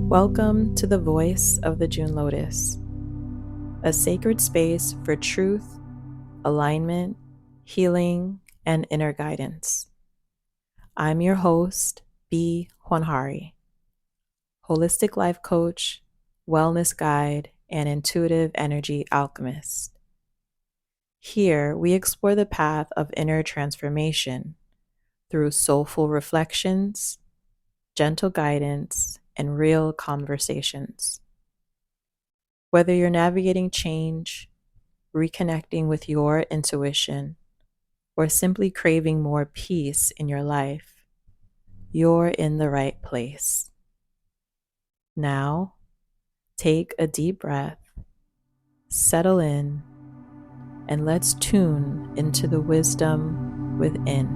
Welcome to the Voice of the June Lotus, a sacred space for truth, alignment, healing, and inner guidance. I'm your host, Hwanhari, holistic life coach, wellness guide, and intuitive energy alchemist. Here, we explore the path of inner transformation through soulful reflections, gentle guidance, and real conversations. Whether you're navigating change, reconnecting with your intuition, or simply craving more peace in your life, you're in the right place. Now, take a deep breath, settle in, and let's tune into the wisdom within.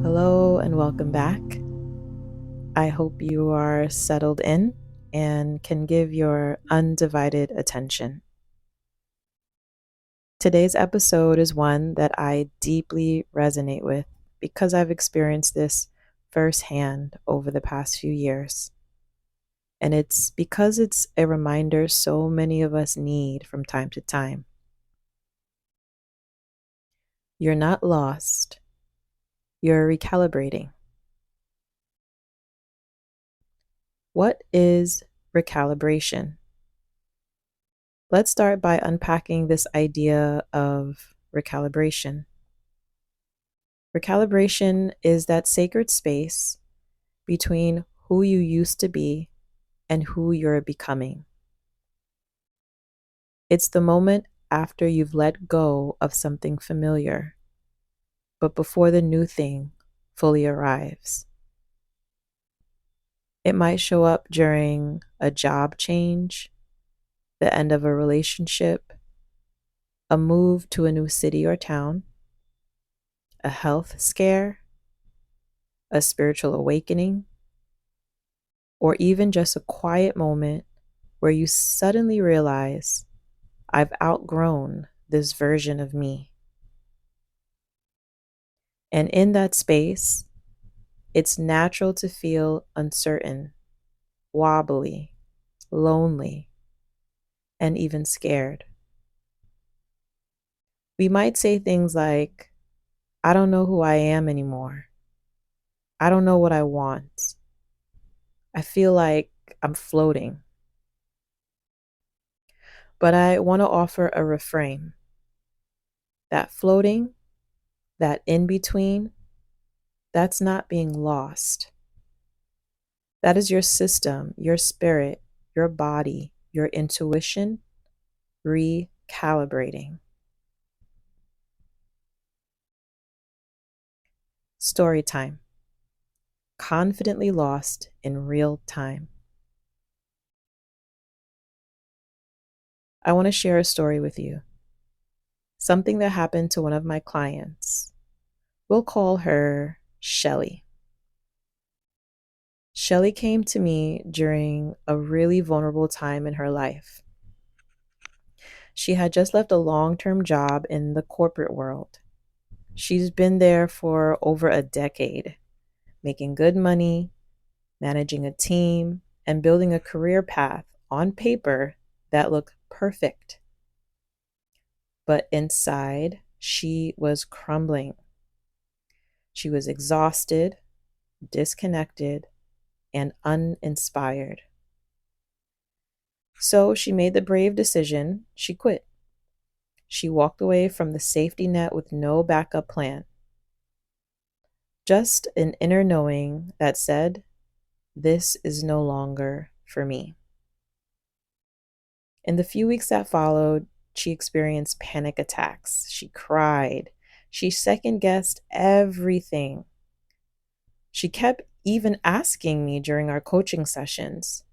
Hello and welcome back. I hope you are settled in and can give your undivided attention. Today's episode is one that I deeply resonate with because I've experienced this firsthand over the past few years. And it's because it's a reminder so many of us need from time to time. You're not lost. You're recalibrating. What is recalibration? Let's start by unpacking this idea of recalibration. Recalibration is that sacred space between who you used to be and who you're becoming. It's the moment after you've let go of something familiar, but before the new thing fully arrives. It might show up during a job change, the end of a relationship, a move to a new city or town, a health scare, a spiritual awakening, or even just a quiet moment where you suddenly realize, I've outgrown this version of me. And in that space, it's natural to feel uncertain, wobbly, lonely, and even scared. We might say things like, I don't know who I am anymore. I don't know what I want. I feel like I'm floating. But I want to offer a reframe. That floating, that in between, that's not being lost. That is your system, your spirit, your body, your intuition recalibrating. Story time. Confidently lost in real time. I want to share a story with you. Something that happened to one of my clients. We'll call her Shelly. Shelly came to me during a really vulnerable time in her life. She had just left a long-term job in the corporate world. She's been there for over a decade, making good money, managing a team, and building a career path on paper that looked perfect. But inside, she was crumbling. She was exhausted, disconnected, and uninspired. So she made the brave decision. She quit. She walked away from the safety net with no backup plan. Just an inner knowing that said, this is no longer for me. In the few weeks that followed, she experienced panic attacks. She cried. She second-guessed everything. She kept even asking me during our coaching sessions,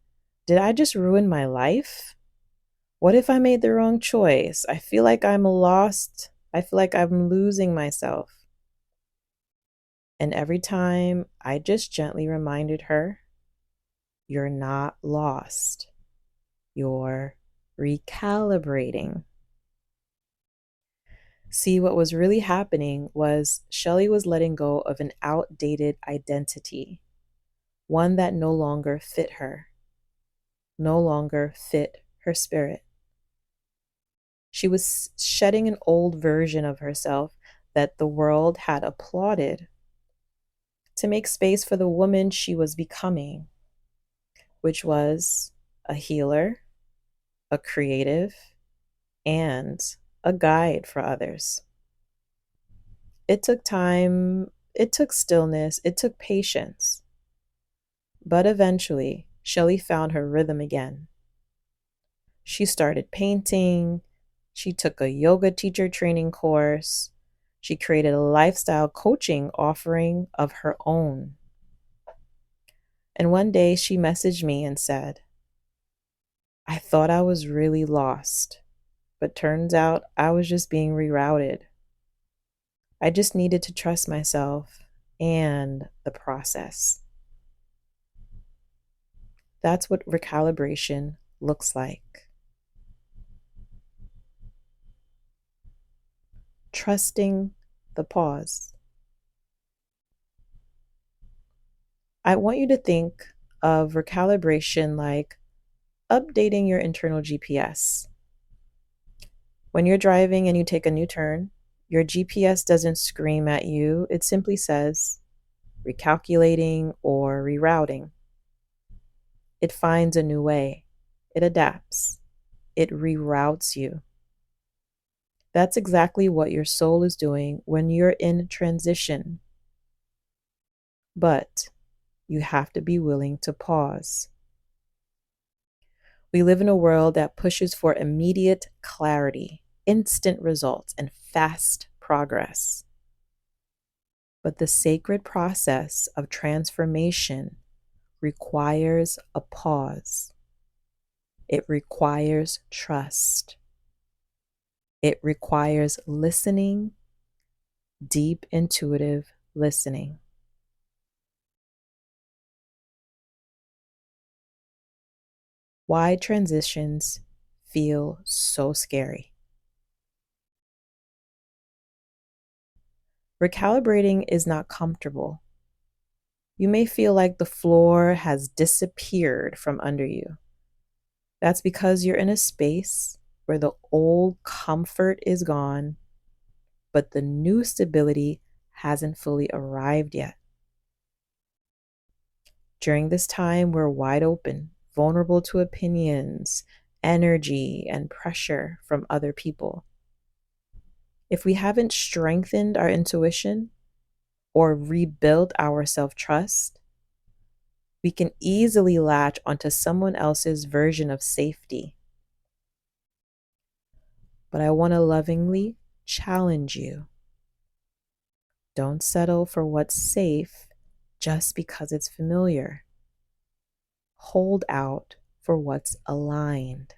did I just ruin my life? What if I made the wrong choice? I feel like I'm lost. I feel like I'm losing myself. And every time I just gently reminded her, You're not lost. You're recalibrating. See, what was really happening was Shelley was letting go of an outdated identity, one that no longer fit her, no longer fit her spirit. She was shedding an old version of herself that the world had applauded to make space for the woman she was becoming, which was a healer, a creative, and a guide for others. It took time, it took stillness, it took patience. But eventually, Shelley found her rhythm again. She started painting, she took a yoga teacher training course, she created a lifestyle coaching offering of her own. And one day she messaged me and said, I thought I was really lost, but turns out I was just being rerouted. I just needed to trust myself and the process. That's what recalibration looks like. Trusting the pause. I want you to think of recalibration like updating your internal GPS. When you're driving and you take a new turn, your GPS doesn't scream at you, it simply says recalculating or rerouting. It finds a new way, it adapts, it reroutes you. That's exactly what your soul is doing when you're in transition. But you have to be willing to pause. We live in a world that pushes for immediate clarity, instant results, and fast progress. But the sacred process of transformation requires a pause. It requires trust. It requires listening, deep intuitive listening. Why transitions feel so scary. Recalibrating is not comfortable. You may feel like the floor has disappeared from under you. That's because you're in a space where the old comfort is gone, but the new stability hasn't fully arrived yet. During this time, we're wide open, vulnerable to opinions, energy, and pressure from other people. If we haven't strengthened our intuition or rebuilt our self trust, we can easily latch onto someone else's version of safety. But I want to lovingly challenge you. Don't settle for what's safe just because it's familiar. Hold out for what's aligned.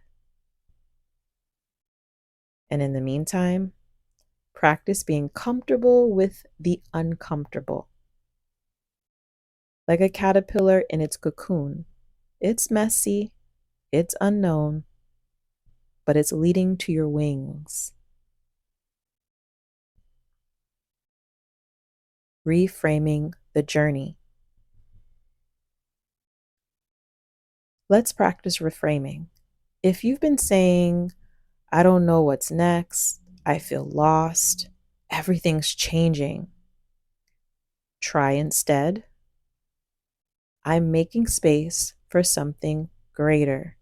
And in the meantime, practice being comfortable with the uncomfortable. Like a caterpillar in its cocoon, it's messy, it's unknown, but it's leading to your wings. Reframing the journey. Let's practice reframing. If you've been saying, I don't know what's next, I feel lost, everything's changing, try instead, I'm making space for something greater.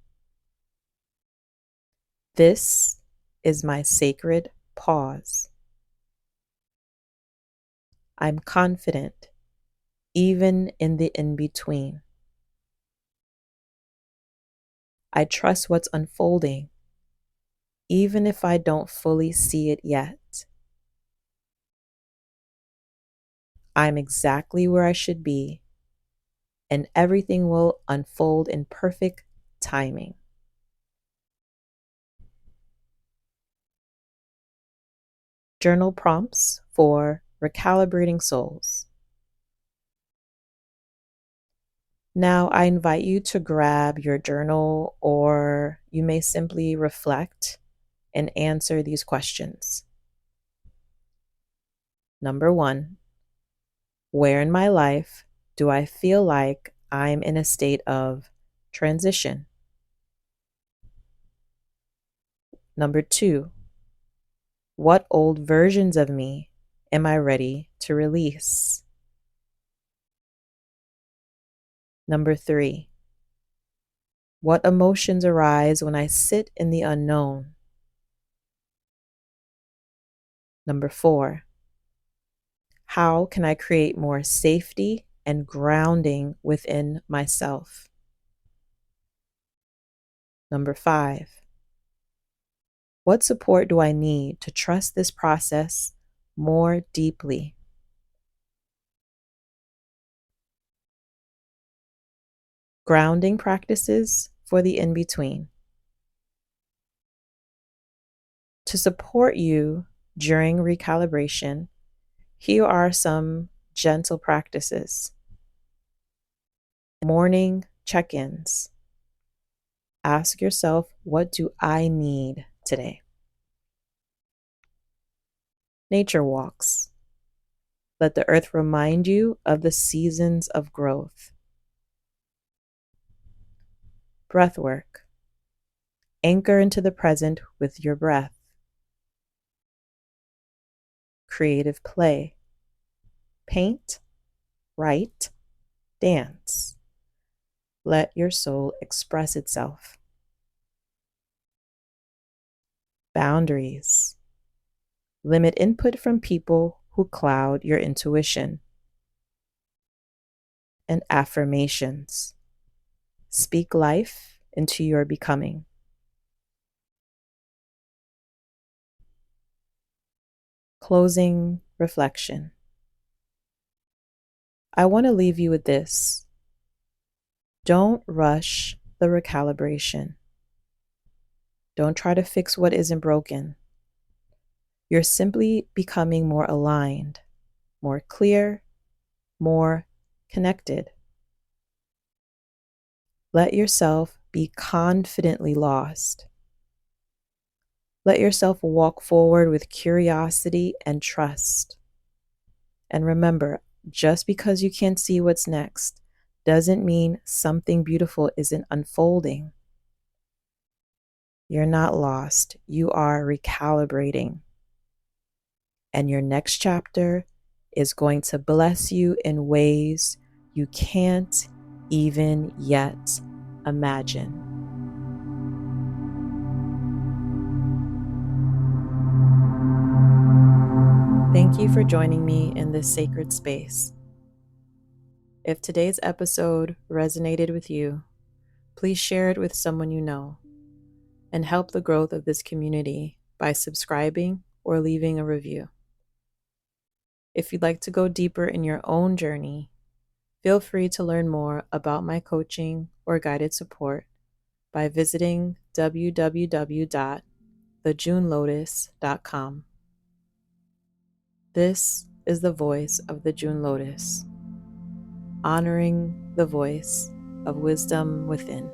This is my sacred pause. I'm confident, even in the in between. I trust what's unfolding, even if I don't fully see it yet. I'm exactly where I should be, and everything will unfold in perfect timing. Journal prompts for recalibrating souls. Now, I invite you to grab your journal, or you may simply reflect and answer these questions. Number one, where in my life do I feel like I'm in a state of transition? Number two, what old versions of me am I ready to release? Number three, what emotions arise when I sit in the unknown? Number four, how can I create more safety and grounding within myself? Number five, what support do I need to trust this process more deeply? Grounding practices for the in between. To support you during recalibration, here are some gentle practices. Morning check ins. Ask yourself, what do I need today? Nature walks. Let the earth remind you of the seasons of growth. Breath work. Anchor into the present with your breath. Creative play. Paint, write, dance. Let your soul express itself. Boundaries. Limit input from people who cloud your intuition. And affirmations. Speak life into your becoming. Closing reflection. I want to leave you with this. Don't rush the recalibration. Don't try to fix what isn't broken. You're simply becoming more aligned, more clear, more connected. Let yourself be confidently lost. Let yourself walk forward with curiosity and trust. And remember, just because you can't see what's next doesn't mean something beautiful isn't unfolding. You're not lost. You are recalibrating. And your next chapter is going to bless you in ways you can't even yet imagine. Thank you for joining me in this sacred space. If today's episode resonated with you, please share it with someone you know and help the growth of this community by subscribing or leaving a review. If you'd like to go deeper in your own journey, feel free to learn more about my coaching or guided support by visiting www.thejunlotus.com. This is the voice of the June Lotus, honoring the voice of wisdom within.